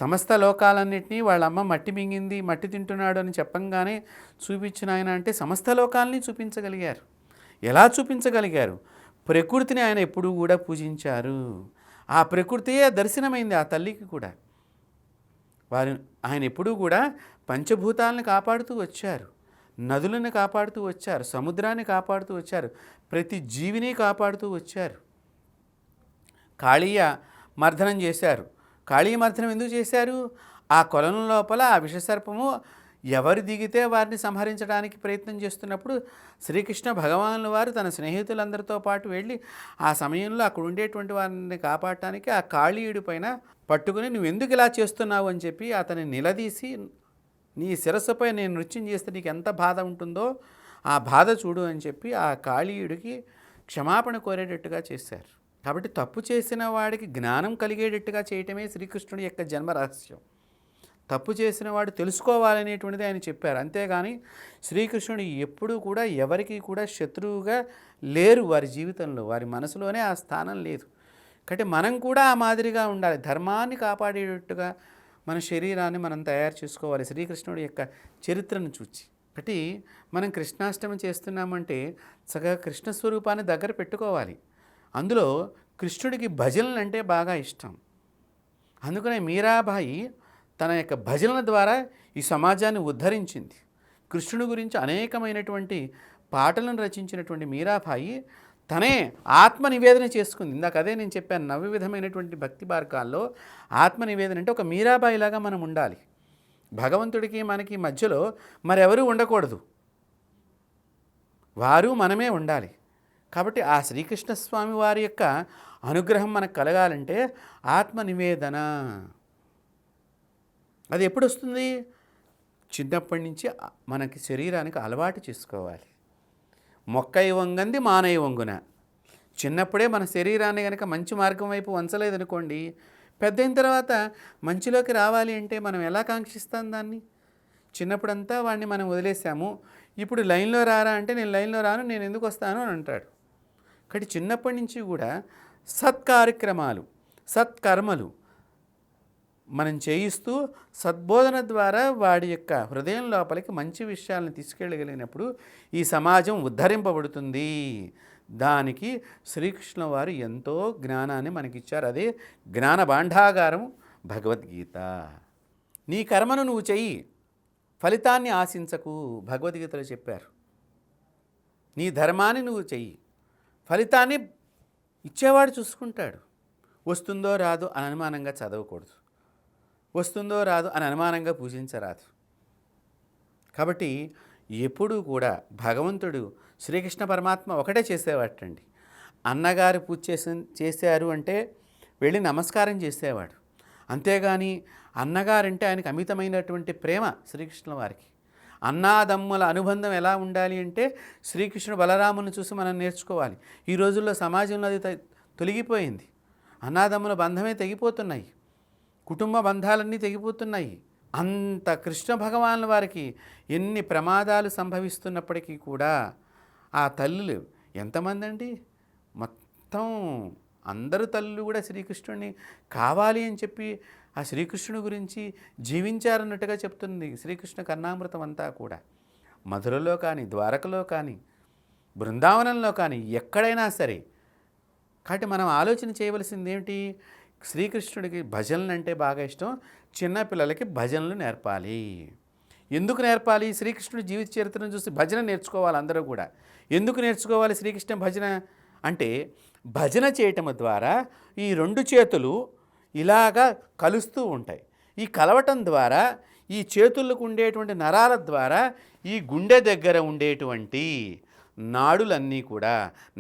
సమస్త లోకాలన్నింటినీ వాళ్ళ అమ్మ మట్టి మింగింది, మట్టి తింటున్నాడు అని చెప్పంగానే చూపించిన ఆయన అంటే సమస్త లోకాలని చూపించగలిగారు. ఎలా చూపించగలిగారు? ప్రకృతిని ఆయన ఎప్పుడూ కూడా పూజించారు. ఆ ప్రకృతియే దర్శనమైంది ఆ తల్లికి కూడా. ఆయన ఎప్పుడూ కూడా పంచభూతాలను కాపాడుతూ వచ్చారు, నదులను కాపాడుతూ వచ్చారు, సముద్రాన్ని కాపాడుతూ వచ్చారు, ప్రతి జీవిని కాపాడుతూ వచ్చారు. కాళీయ మర్దనం చేశారు. కాళీయ మర్దనం ఎందుకు చేశారు? ఆ కొలను లోపల ఆ విషసర్పము ఎవరు దిగితే వారిని సంహరించడానికి ప్రయత్నం చేస్తున్నప్పుడు శ్రీకృష్ణ భగవానుల వారు తన స్నేహితులందరితో పాటు వెళ్ళి ఆ సమయంలో అక్కడ ఉండేటువంటి వారిని కాపాడటానికి ఆ కాళీయుడి పైన పట్టుకుని నువ్వు ఎందుకు ఇలా చేస్తున్నావు అని చెప్పి అతన్ని నిలదీసి, నీ శిరస్సుపై నేను నృత్యం చేస్తే నీకు ఎంత బాధ ఉంటుందో ఆ బాధ చూడు అని చెప్పి ఆ కాళీయుడికి క్షమాపణ కోరేటట్టుగా చేశారు. కాబట్టి తప్పు చేసిన వాడికి జ్ఞానం కలిగేటట్టుగా చేయటమే శ్రీకృష్ణుడి యొక్క జన్మ రహస్యం. తప్పు చేసిన వాడు తెలుసుకోవాలనేటువంటిది ఆయన చెప్పారు. అంతేగాని శ్రీకృష్ణుడు ఎప్పుడూ కూడా ఎవరికి కూడా శత్రువుగా లేరు. వారి జీవితంలో, వారి మనసులోనే ఆ స్థానం లేదు. కాబట్టి మనం కూడా ఆ మాదిరిగా ఉండాలి. ధర్మాన్ని కాపాడేటట్టుగా మన శరీరాన్ని మనం తయారు చేసుకోవాలి శ్రీకృష్ణుడి యొక్క చరిత్రను చూచి. కాబట్టి మనం కృష్ణాష్టమి చేస్తున్నామంటే చక్కగా కృష్ణ స్వరూపాన్ని దగ్గర పెట్టుకోవాలి. అందులో కృష్ణుడికి భజనలు అంటే బాగా ఇష్టం. అందుకనే మీరాబాయి తన యొక్క భజనల ద్వారా ఈ సమాజాన్ని ఉద్ధరించింది. కృష్ణుడి గురించి అనేకమైనటువంటి పాటలను రచించినటువంటి మీరాబాయి తనే ఆత్మ నివేదన చేసుకుంది. ఇందాక అదే నేను చెప్పాను, నవవిధమైనటువంటి భక్తి మార్గాల్లో ఆత్మ నివేదన అంటే ఒక మీరాబాయిలాగా మనం ఉండాలి. భగవంతుడికి మనకి మధ్యలో మరెవరూ ఉండకూడదు, వారు మనమే ఉండాలి. కాబట్టి ఆ శ్రీకృష్ణ స్వామి వారి యొక్క అనుగ్రహం మనకు కలగాలంటే ఆత్మ నివేదన అది ఎప్పుడు వస్తుంది? చిన్నప్పటి నుంచి మనకి శరీరానికి అలవాటు చేసుకోవాలి. మొక్కై వంగంది మానై వంగున. చిన్నప్పుడే మన శరీరాన్ని కనుక మంచి మార్గం వైపు వంచలేదనుకోండి, పెద్ద అయిన తర్వాత మంచిలోకి రావాలి అంటే మనం ఎలా కాంక్షిస్తాం దాన్ని? చిన్నప్పుడంతా వాడిని మనం వదిలేసాము, ఇప్పుడు లైన్లో రారా అంటే నేను లైన్లో రాను, నేను ఎందుకు వస్తాను అని అంటాడు. కాబట్టి చిన్నప్పటి నుంచి కూడా సత్కార్యక్రమాలు, సత్కర్మలు మనం చేయిస్తూ సద్బోధన ద్వారా వాడి యొక్క హృదయం లోపలికి మంచి విషయాలను తీసుకెళ్ళగలిగినప్పుడు ఈ సమాజం ఉద్ధరింపబడుతుంది. దానికి శ్రీకృష్ణ వారు ఎంతో జ్ఞానాన్ని మనకిచ్చారు. అదే జ్ఞాన భాండాగారం భగవద్గీత. నీ కర్మను నువ్వు చెయ్యి, ఫలితాన్ని ఆశించకు భగవద్గీతలో చెప్పారు. నీ ధర్మాన్ని నువ్వు చెయ్యి, ఫలితాన్ని ఇచ్చేవాడు చూసుకుంటాడు. వస్తుందో రాదు అని అనుమానంగా చదవకూడదు, వస్తుందో రాదు అని అనుమానంగా పూజించరాదు. కాబట్టి ఎప్పుడూ కూడా భగవంతుడు శ్రీకృష్ణ పరమాత్మ ఒకటే చేసేవాటండి. అన్నగారు పూజ చేశారు అంటే వెళ్ళి నమస్కారం చేసేవాడు. అంతేగాని అన్నగారంటే ఆయనకు అమితమైనటువంటి ప్రేమ శ్రీకృష్ణుల వారికి. అన్నాదమ్ముల అనుబంధం ఎలా ఉండాలి అంటే శ్రీకృష్ణుడు బలరాముని చూసి మనం నేర్చుకోవాలి. ఈ రోజుల్లో సమాజంలో అది తొలగిపోయింది. అన్నాదమ్ముల బంధమే తెగిపోతున్నాయి, కుటుంబ బంధాలన్నీ తెగిపోతున్నాయి. అంత కృష్ణ భగవానుల వారికి ఎన్ని ప్రమాదాలు సంభవిస్తున్నప్పటికీ కూడా ఆ తల్లులు ఎంతమంది అండి, మొత్తం అందరు తల్లులు కూడా శ్రీకృష్ణుడిని కావాలి అని చెప్పి ఆ శ్రీకృష్ణుడి గురించి జీవించారన్నట్టుగా చెప్తుంది శ్రీకృష్ణ కర్ణామృతం అంతా కూడా. మధురలో కానీ, ద్వారకలో కానీ, బృందావనంలో కానీ, ఎక్కడైనా సరే. కాబట్టి మనం ఆలోచన చేయవలసింది ఏమిటి? శ్రీకృష్ణుడికి భజనలు అంటే బాగా ఇష్టం. చిన్నపిల్లలకి భజనలు నేర్పాలి. ఎందుకు నేర్పాలి? శ్రీకృష్ణుడి జీవిత చరిత్రను చూసి భజన నేర్చుకోవాలి అందరూ కూడా. ఎందుకు నేర్చుకోవాలి శ్రీకృష్ణ భజన అంటే, భజన చేయటం ద్వారా ఈ రెండు చేతులు ఇలాగా కలుస్తూ ఉంటాయి. ఈ కలవటం ద్వారా ఈ చేతులకు ఉండేటువంటి నరాల ద్వారా ఈ గుండె దగ్గర ఉండేటువంటి నాడులన్నీ కూడా,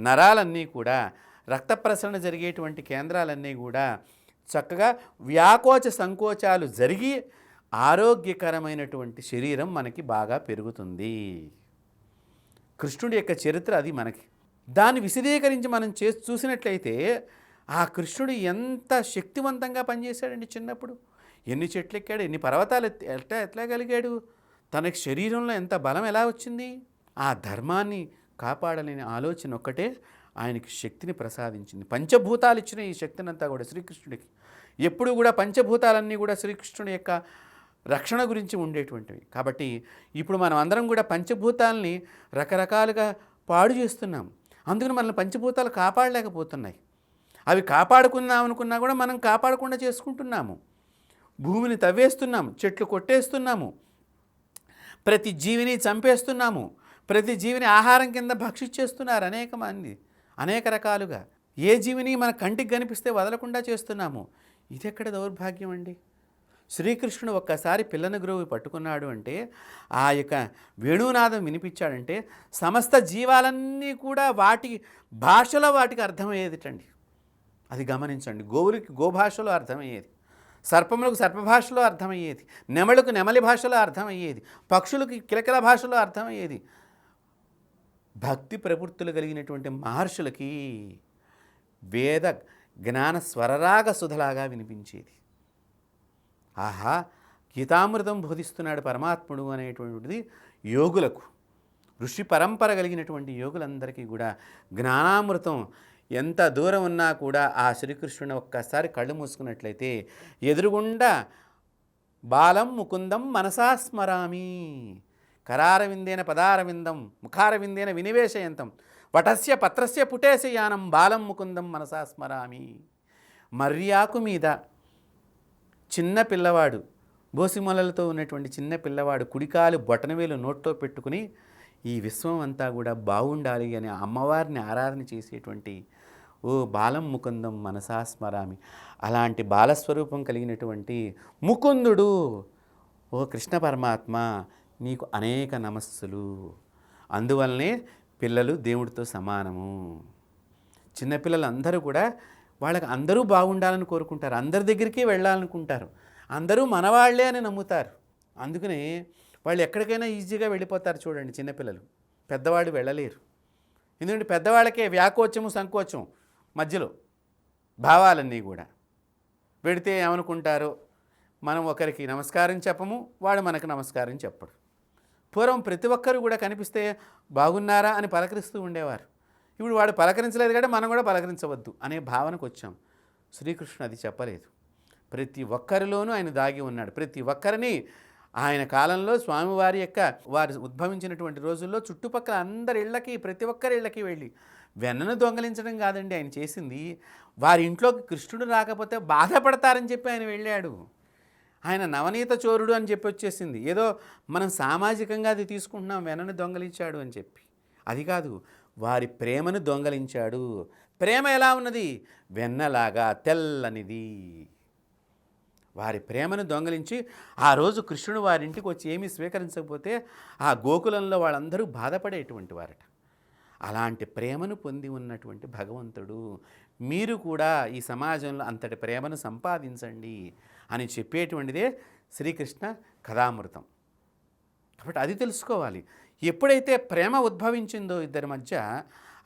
నరాలన్నీ కూడా, రక్త ప్రసరణ జరిగేటువంటి కేంద్రాలన్నీ కూడా చక్కగా వ్యాకోచ సంకోచాలు జరిగి ఆరోగ్యకరమైనటువంటి శరీరం మనకి బాగా పెరుగుతుంది. కృష్ణుడి యొక్క చరిత్ర అది మనకి. దాన్ని విశదీకరించి మనం చూసినట్లయితే ఆ కృష్ణుడు ఎంత శక్తివంతంగా పనిచేశాడండి. చిన్నప్పుడు ఎన్ని చెట్లు ఎక్కాడు, ఎన్ని పర్వతాలు ఎట్లా తనకి శరీరంలో ఎంత బలం ఎలా వచ్చింది? ఆ ధర్మాన్ని కాపాడాలనే ఆలోచన ఒక్కటే ఆయనకి శక్తిని ప్రసాదించింది. పంచభూతాలు ఇచ్చిన ఈ శక్తినంతా కూడా శ్రీకృష్ణుడికి. ఎప్పుడు కూడా పంచభూతాలన్నీ కూడా శ్రీకృష్ణుడి యొక్క రక్షణ గురించి ఉండేటువంటివి. కాబట్టి ఇప్పుడు మనం అందరం కూడా పంచభూతాలని రకరకాలుగా పాడు చేస్తున్నాం. అందుకని మనల్ని పంచభూతాలు కాపాడలేకపోతున్నాయి. అవి కాపాడుకుందాం అనుకున్నా కూడా మనం కాపాడకుండా చేసుకుంటున్నాము. భూమిని తవ్వేస్తున్నాము, చెట్లు కొట్టేస్తున్నాము, ప్రతి జీవిని చంపేస్తున్నాము, ప్రతి జీవిని ఆహారం కింద భక్షించేస్తున్నారు అనేక మంది, అనేక రకాలుగా. ఏ జీవిని మన కంటికి కనిపిస్తే వదలకుండా చేస్తున్నాము. ఇది ఎక్కడ దౌర్భాగ్యం అండి? శ్రీకృష్ణుడు ఒక్కసారి పిల్లని గ్రోవి పట్టుకున్నాడు అంటే, ఆ యొక్క వేణునాదం వినిపించాడంటే సమస్త జీవాలన్నీ కూడా వాటి భాషలో వాటికి అర్థమయ్యేదిటండి. అది గమనించండి. గోవులకి గోభాషలో అర్థమయ్యేది, సర్పములకు సర్పభాషలో అర్థమయ్యేది, నెమలకు నెమలి భాషలో అర్థమయ్యేది, పక్షులకి కిలకిల భాషలో అర్థమయ్యేది. భక్తి ప్రవృత్తులు కలిగినటువంటి మహర్షులకి వేద జ్ఞాన స్వరరాగ సుధలాగా వినిపించేది. ఆహా, గీతామృతం బోధిస్తున్నాడు పరమాత్ముడు అనేటువంటిది యోగులకు, ఋషి పరంపర కలిగినటువంటి యోగులందరికీ కూడా జ్ఞానామృతం ఎంత దూరం ఉన్నా కూడా ఆ శ్రీకృష్ణుని ఒక్కసారి కళ్ళు మూసుకున్నట్లయితే ఎదురుగుండా బాలం ముకుందం మనసా స్మరామి, కరారవిందేన పదారవిందం ముఖారవిందేన వినివేశయంతం వటస్య పత్రస్య పుటేశ యానం బాలం ముకుందం మనసా స్మరామి. మర్యాకు మీద చిన్న పిల్లవాడు, బోసిమొలలతో ఉన్నటువంటి చిన్న పిల్లవాడు కుడికాలు బొటనవేలు నోట్లో పెట్టుకుని ఈ విశ్వం అంతా కూడా బాగుండాలి అని అమ్మవారిని ఆరాధన చేసేటువంటి ఓ బాలం ముకుందం మనసా స్మరామి, అలాంటి బాలస్వరూపం కలిగినటువంటి ముకుందుడు ఓ కృష్ణ పరమాత్మ నీకు అనేక నమస్సులు. అందువల్లనే పిల్లలు దేవుడితో సమానము. చిన్నపిల్లలు అందరూ కూడా వాళ్ళకి అందరూ బాగుండాలని కోరుకుంటారు, అందరి దగ్గరికి వెళ్ళాలనుకుంటారు, అందరూ మనవాళ్లే అని నమ్ముతారు. అందుకనే వాళ్ళు ఎక్కడికైనా ఈజీగా వెళ్ళిపోతారు. చూడండి, చిన్నపిల్లలు, పెద్దవాళ్ళు వెళ్ళలేరు. ఎందుకంటే పెద్దవాళ్ళకే వ్యాకోచము సంకోచం మధ్యలో భావాలన్నీ కూడా. వెడితే ఏమనుకుంటారో, మనం ఒకరికి నమస్కారం చెప్పము, వాడు మనకు నమస్కారం చెప్పడు. పూర్వం ప్రతి ఒక్కరు కూడా కనిపిస్తే బాగున్నారా అని పలకరిస్తూ ఉండేవారు. ఇప్పుడు వాడు పలకరించలేదు కాబట్టి మనం కూడా పలకరించవద్దు అనే భావనకు వచ్చాం. శ్రీకృష్ణుడు అది చెప్పలేదు. ప్రతి ఒక్కరిలోనూ ఆయన దాగి ఉన్నాడు. ప్రతి ఒక్కరిని ఆయన కాలంలో స్వామివారి యొక్క వారు ఉద్భవించినటువంటి రోజుల్లో చుట్టుపక్కల అందరి ఇళ్ళకి, ప్రతి ఒక్కరి ఇళ్ళకి వెళ్ళి వెన్నను దొంగలించడం కాదండి ఆయన చేసింది. వారి ఇంట్లోకి కృష్ణుడు రాకపోతే బాధపడతారని చెప్పి ఆయన వెళ్ళాడు. ఆయన నవనీత చోరుడు అని చెప్పి వచ్చేసింది. ఏదో మనం సామాజికంగా అది తీసుకుంటున్నాం, వెన్నను దొంగలించాడు అని చెప్పి. అది కాదు, వారి ప్రేమను దొంగలించాడు. ప్రేమ ఎలా ఉన్నది? వెన్నలాగా తెల్లనిది. వారి ప్రేమను దొంగలించి ఆ రోజు కృష్ణుడు వారింటికి వచ్చి ఏమీ స్వీకరించకపోతే ఆ గోకులంలో వాళ్ళందరూ బాధపడేటువంటి వారట. అలాంటి ప్రేమను పొంది ఉన్నటువంటి భగవంతుడు. మీరు కూడా ఈ సమాజంలో అంతటి ప్రేమను సంపాదించండి అని చెప్పేటువంటిదే శ్రీకృష్ణ కథామృతం. కాబట్టి అది తెలుసుకోవాలి. ఎప్పుడైతే ప్రేమ ఉద్భవించిందో ఇద్దరి మధ్య,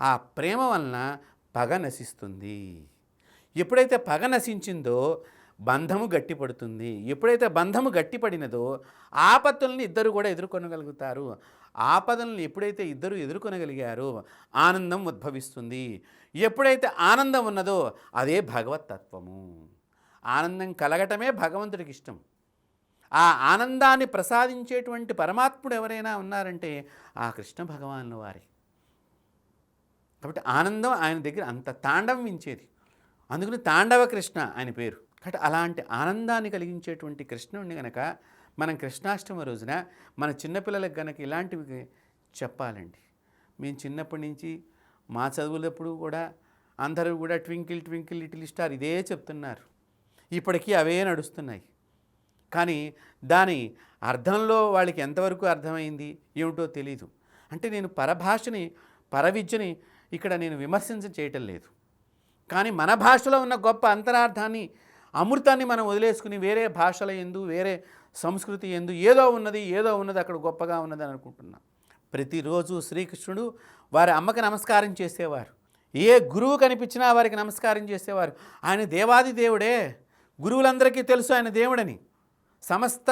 ఆ ప్రేమ వలన పగ నశిస్తుంది. ఎప్పుడైతే పగ నశించిందో బంధము గట్టిపడుతుంది. ఎప్పుడైతే బంధము గట్టిపడినదో ఆపత్తుల్ని ఇద్దరు కూడా ఎదుర్కొనగలుగుతారు. ఆపదలను ఎప్పుడైతే ఇద్దరు ఎదుర్కొనగలిగారో ఆనందం ఉద్భవిస్తుంది. ఎప్పుడైతే ఆనందం ఉన్నదో అదే భగవత్తత్వము. ఆనందం కలగటమే భగవంతుడికి ఇష్టం. ఆ ఆనందాన్ని ప్రసాదించేటువంటి పరమాత్ముడు ఎవరైనా ఉన్నారంటే ఆ కృష్ణ భగవానుల వారే. కాబట్టి ఆనందం ఆయన దగ్గర అంత తాండవించేది. అందుకని తాండవ కృష్ణ ఆయన పేరు. కాబట్టి అలాంటి ఆనందాన్ని కలిగించేటువంటి కృష్ణుడిని గనక మనం కృష్ణాష్టమి రోజున మన చిన్నపిల్లలకు గనక ఇలాంటివి చెప్పాలండి. మేము చిన్నప్పటి నుంచి మా చదువులప్పుడు కూడా అందరూ కూడా ట్వింకిల్ ట్వింకిల్ లిటిల్ స్టార్ ఇదే చెప్తున్నారు. ఇప్పటికీ అవే నడుస్తున్నాయి. కానీ దాని అర్థంలో వాళ్ళకి ఎంతవరకు అర్థమైంది ఏమిటో తెలీదు. అంటే నేను పరభాషని, పరవిద్యని ఇక్కడ నేను విమర్శించ చేయటం లేదు. కానీ మన భాషలో ఉన్న గొప్ప అంతరార్థాన్ని, అమృతాన్ని మనం వదిలేసుకుని వేరే భాషల యందు, వేరే సంస్కృతి యందు ఏదో ఉన్నది అక్కడ గొప్పగా ఉన్నదని అనుకుంటున్నాం. ప్రతిరోజు శ్రీకృష్ణుడు వారి అమ్మకి నమస్కారం చేసేవారు. ఏ గురువు కనిపించినా వారికి నమస్కారం చేసేవారు. ఆయన దేవాది దేవుడే. గురువులందరికీ తెలుసు ఆయన దేవుడని. సమస్త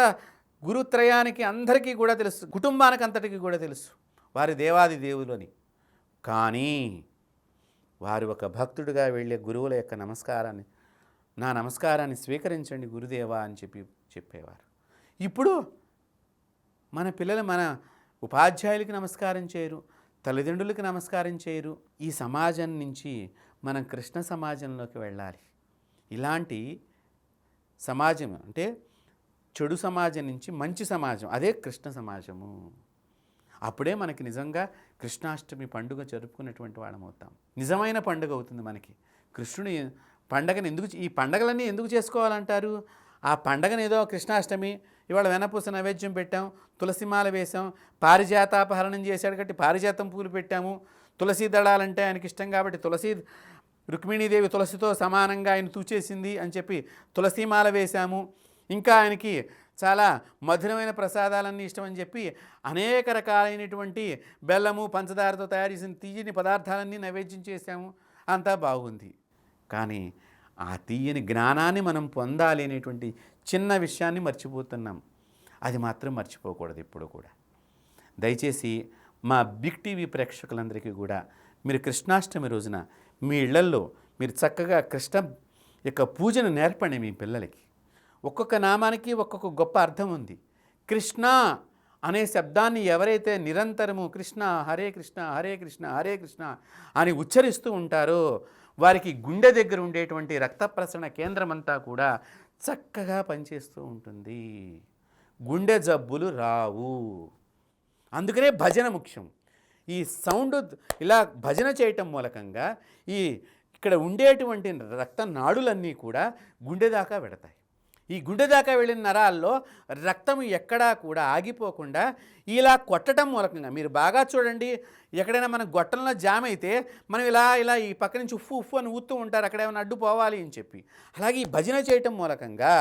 గురుత్రయానికి అందరికీ కూడా తెలుసు, కుటుంబానికి అంతటికి కూడా తెలుసు వారి దేవాది దేవులని. కానీ వారు ఒక భక్తుడిగా వెళ్ళే గురువుల యొక్క నా నమస్కారాన్ని స్వీకరించండి గురుదేవా అని చెప్పేవారు. ఇప్పుడు మన పిల్లలు మన ఉపాధ్యాయులకి నమస్కారం చేయరు, తల్లిదండ్రులకి నమస్కారం చేయరు. ఈ సమాజం నుంచి మనం కృష్ణ సమాజంలోకి వెళ్ళాలి. ఇలాంటి సమాజం అంటే చెడు సమాజం నుంచి మంచి సమాజం, అదే కృష్ణ సమాజము. అప్పుడే మనకి నిజంగా కృష్ణాష్టమి పండుగ జరుపుకున్నటువంటి వాళ్ళం అవుతాం. నిజమైన పండుగ అవుతుంది మనకి. కృష్ణుని పండగని ఈ పండగలన్నీ ఎందుకు చేసుకోవాలంటారు? ఆ పండగని ఏదో కృష్ణాష్టమి, ఇవాళ వెనపూస నైవేద్యం పెట్టాం, తులసిమాల వేసాం, పారిజాతాపహరణం చేశాడు కాబట్టి పారిజాతం పూలు పెట్టాము, తులసి దళాలంటే ఆయనకి ఇష్టం కాబట్టి రుక్మిణీదేవి తులసితో సమానంగా ఆయన తూచేసింది అని చెప్పి తులసిమాల వేశాము, ఇంకా ఆయనకి చాలా మధురమైన ప్రసాదాలన్నీ ఇష్టం అని చెప్పి అనేక రకాలైనటువంటి బెల్లము పంచదారతో తయారు చేసిన తీయని పదార్థాలన్నీ నైవేద్యం చేశాము, అంతా బాగుంది. కానీ ఆ తీయని జ్ఞానాన్ని మనం పొందాలి అనేటువంటి చిన్న విషయాన్ని మర్చిపోతున్నాం. అది మాత్రం మర్చిపోకూడదు ఎప్పుడు కూడా. దయచేసి మా బిగ్ టీవీ ప్రేక్షకులందరికీ కూడా మీరు కృష్ణాష్టమి రోజున మీ ఇళ్లల్లో మీరు చక్కగా కృష్ణ యొక్క పూజను నేర్పండి మీ పిల్లలకి. ఒక్కొక్క నామానికి ఒక్కొక్క గొప్ప అర్థం ఉంది. కృష్ణ అనే శబ్దాన్ని ఎవరైతే నిరంతరము కృష్ణ హరే కృష్ణ హరే కృష్ణ హరే కృష్ణ అని ఉచ్చరిస్తూ ఉంటారో వారికి గుండె దగ్గర ఉండేటువంటి రక్త ప్రసరణ కేంద్రం అంతా కూడా చక్కగా పనిచేస్తూ ఉంటుంది, గుండె జబ్బులు రావు. అందుకనే భజన ముఖ్యం. ఈ సౌండ్ ఇలా భజన చేయటం మూలకంగా ఇక్కడ ఉండేటువంటి రక్త నాడులన్నీ కూడా గుండె దాకా వెడతాయి. ఈ గుండె దాకా వెళ్ళిన నరాల్లో రక్తం ఎక్కడా కూడా ఆగిపోకుండా ఇలా కొట్టడం మూలకంగా మీరు బాగా చూడండి. ఎక్కడైనా మన గొట్టంలో జామ్ అయితే మనం ఇలా ఈ పక్క నుంచి ఉఫ్ఫు ఉఫ్ఫు అని ఊతూ ఉంటారు, అక్కడ ఏమైనా అడ్డు పోవాలి అని చెప్పి. అలాగే ఈ భజన చేయటం మూలకంగా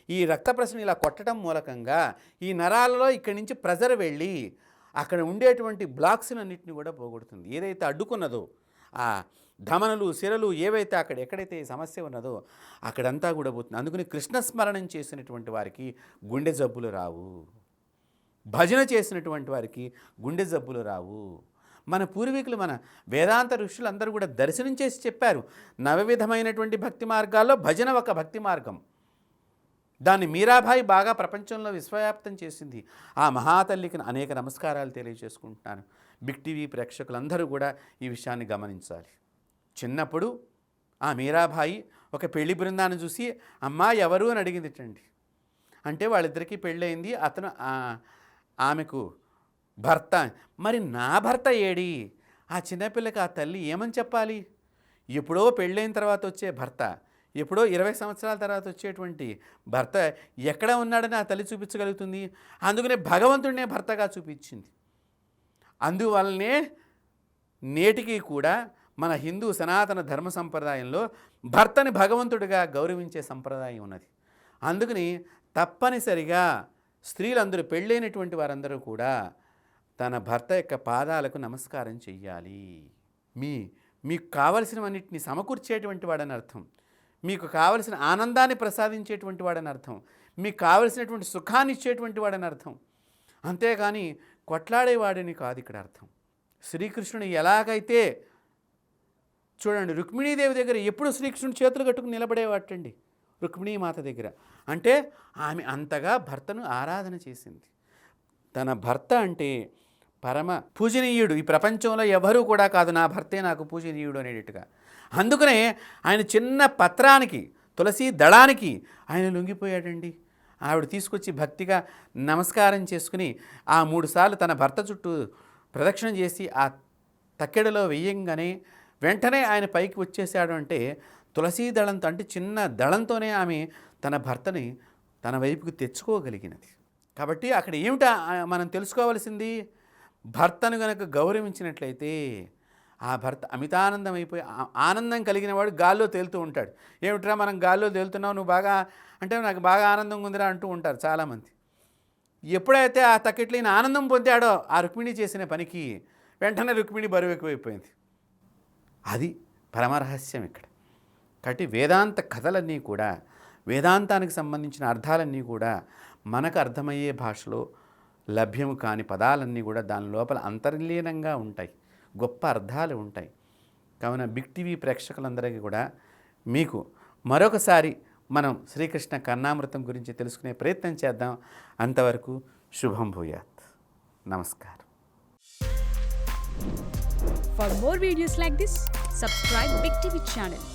ఈ రక్త ప్రసరణ ఇలా కొట్టడం మూలకంగా ఈ నరాలలో ఇక్కడి నుంచి ప్రెజర్ వెళ్ళి అక్కడ ఉండేటువంటి బ్లాక్స్ అన్నింటినీ కూడా పోగొడుతుంది. ఏదైతే అడ్డుకున్నదో ఆ ధమనులు సిరలు ఏవైతే ఎక్కడైతే సమస్య ఉన్నదో అక్కడంతా కూడా పోతుంది. అందుకని కృష్ణ స్మరణం చేసినటువంటి వారికి గుండె జబ్బులు రావు, భజన చేసినటువంటి వారికి గుండె జబ్బులు రావు. మన పూర్వీకులు మన వేదాంత ఋషులు అందరూ కూడా దర్శనం చేసి చెప్పారు. నవవిధమైనటువంటి భక్తి మార్గాల్లో భజన ఒక భక్తి మార్గం. దాన్ని మీరాబాయి బాగా ప్రపంచంలో విశ్వవ్యాప్తం చేసింది. ఆ మహాతల్లికి అనేక నమస్కారాలు తెలియజేసుకుంటున్నాను. బిగ్ టీవీ ప్రేక్షకులందరూ కూడా ఈ విషయాన్ని గమనించాలి. చిన్నప్పుడు ఆ మీరాబాయి ఒక పెళ్లి బృందాన్ని చూసి అమ్మా ఎవరు అని అడిగిందిటండి. అంటే వాళ్ళిద్దరికీ పెళ్ళయింది, అతను ఆమెకు భర్త. మరి నా భర్త ఏడి? ఆ చిన్నపిల్లకి ఆ తల్లి ఏమని చెప్పాలి? ఎప్పుడో పెళ్ళైన తర్వాత వచ్చే భర్త, ఎప్పుడో 20 సంవత్సరాల తర్వాత వచ్చేటువంటి భర్త ఎక్కడ ఉన్నాడని ఆ తల్లి చూపించగలుగుతుంది. అందుకనే భగవంతుడినే భర్తగా చూపించింది. అందువల్లనే నేటికి కూడా మన హిందూ సనాతన ధర్మ సంప్రదాయంలో భర్తని భగవంతుడిగా గౌరవించే సంప్రదాయం ఉన్నది. అందుకని తప్పనిసరిగా స్త్రీలందరూ పెళ్ళైనటువంటి వారందరూ కూడా తన భర్త యొక్క పాదాలకు నమస్కారం చెయ్యాలి. మీకు కావలసినవన్నిటిని సమకూర్చేటువంటి వాడని అర్థం, మీకు కావలసిన ఆనందాన్ని ప్రసాదించేటువంటి వాడని అర్థం, మీకు కావలసినటువంటి సుఖాన్ని ఇచ్చేటువంటి వాడని అర్థం. అంతేగాని కొట్లాడేవాడిని కాదు ఇక్కడ అర్థం. శ్రీకృష్ణుని ఎలాగైతే చూడండి, రుక్మిణీదేవి దగ్గర ఎప్పుడు శ్రీకృష్ణుడు చేతులు కట్టుకుని నిలబడేవాటండి రుక్మిణీమాత దగ్గర. అంటే ఆమె అంతగా భర్తను ఆరాధన చేసింది. తన భర్త అంటే పరమ పూజనీయుడు, ఈ ప్రపంచంలో ఎవరూ కూడా కాదు, నా భర్తే నాకు పూజనీయుడు అనేటట్టుగా. అందుకనే ఆయన చిన్న పత్రానికి తులసి దళానికి ఆయన లొంగిపోయాడండి. ఆవిడ తీసుకొచ్చి భక్తిగా నమస్కారం చేసుకుని ఆ 3 సార్లు తన భర్త చుట్టూ ప్రదక్షిణ చేసి ఆ తక్కెడలో వెయ్యంగానే వెంటనే ఆయన పైకి వచ్చేసాడు. అంటే తులసీ దళంతో, అంటే చిన్న దళంతోనే ఆమె తన భర్తని తన వైపుకి తెచ్చుకోగలిగినది. కాబట్టి అక్కడ ఏమిటా మనం తెలుసుకోవాల్సింది? భర్తను గనక గౌరవించినట్లయితే ఆ భర్త అమితానందం అయిపోయి ఆనందం కలిగిన వాడు గాల్లో తేలుతూ ఉంటాడు. ఏమిట్రా మనం గాల్లో తేలుతున్నావు, నువ్వు బాగా అంటే నాకు బాగా ఆనందంగా ఉందిరా అంటూ ఉంటారు చాలామంది. ఎప్పుడైతే ఆ తక్కెట్లు ఈయన ఆనందం పొందాడో ఆ రుక్మిణి చేసిన పనికి వెంటనే రుక్మిణి బరువు ఎక్కువైపోయింది. అది పరమరహస్యం ఇక్కడ. కాబట్టి వేదాంత కథలన్నీ కూడా, వేదాంతానికి సంబంధించిన అర్థాలన్నీ కూడా మనకు అర్థమయ్యే భాషలో లభ్యము కాని పదాలన్నీ కూడా దాని లోపల అంతర్లీనంగా ఉంటాయి, గొప్ప అర్థాలు ఉంటాయి. కావున బిగ్ టీవీ ప్రేక్షకులందరికీ కూడా మీకు మరొకసారి మనం శ్రీకృష్ణ కర్ణామృతం గురించి తెలుసుకునే ప్రయత్నం చేద్దాం. అంతవరకు శుభం భూయాత్. నమస్కారం. For more videos like this, subscribe Big TV channel.